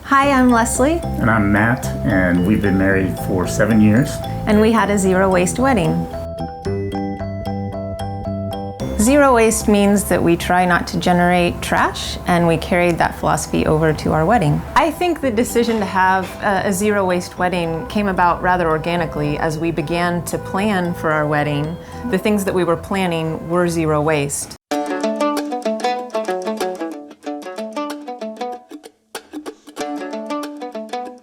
Hi, I'm Leslie. And I'm Matt, and we've been married for 7 years. And we had a zero waste wedding. Zero waste means that we try not to generate trash, and we carried that philosophy over to our wedding. I think the decision to have a zero waste wedding came about rather organically as we began to plan for our wedding. The things that we were planning were zero waste.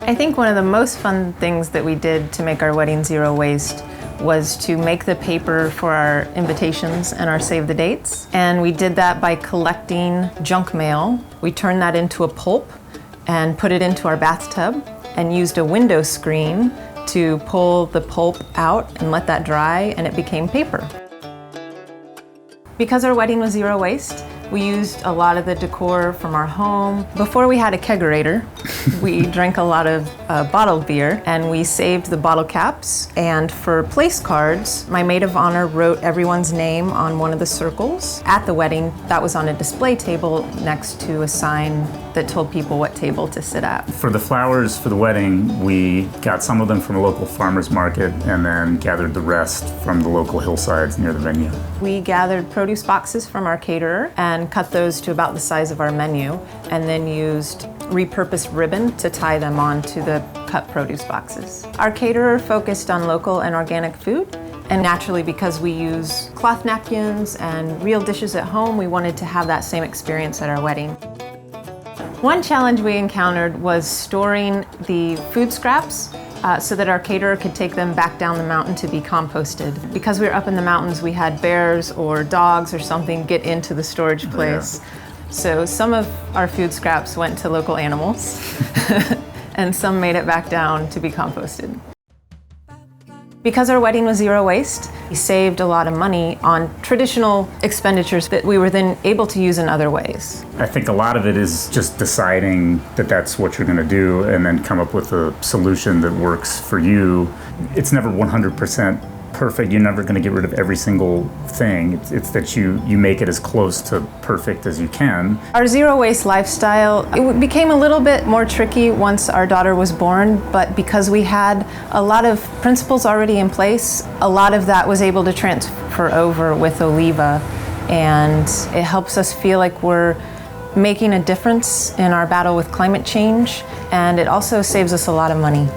I think one of the most fun things that we did to make our wedding zero waste was to make the paper for our invitations and our save the dates. And we did that by collecting junk mail. We turned that into a pulp and put it into our bathtub and used a window screen to pull the pulp out and let that dry, and it became paper. Because our wedding was zero waste, we used a lot of the decor from our home. Before we had a kegerator, we drank a lot of bottled beer, and we saved the bottle caps. And for place cards, my maid of honor wrote everyone's name on one of the circles at the wedding. That was on a display table next to a sign that told people what table to sit at. For the flowers for the wedding, we got some of them from a local farmer's market and then gathered the rest from the local hillsides near the venue. We gathered produce boxes from our caterer and cut those to about the size of our menu, and then used repurposed ribbon to tie them onto the cut produce boxes. Our caterer focused on local and organic food, and naturally, because we use cloth napkins and real dishes at home, we wanted to have that same experience at our wedding. One challenge we encountered was storing the food scraps so that our caterer could take them back down the mountain to be composted. Because we were up in the mountains, we had bears or dogs or something get into the storage place. Yeah. So some of our food scraps went to local animals and some made it back down to be composted. Because our wedding was zero waste, we saved a lot of money on traditional expenditures that we were then able to use in other ways. I think a lot of it is just deciding that that's what you're going to do and then come up with a solution that works for you. It's never 100% perfect. You're never going to get rid of every single thing. It's that you make it as close to perfect as you can. Our zero waste lifestyle, it became a little bit more tricky once our daughter was born, but because we had a lot of principles already in place, a lot of that was able to transfer over with Oliva, and it helps us feel like we're making a difference in our battle with climate change, and it also saves us a lot of money.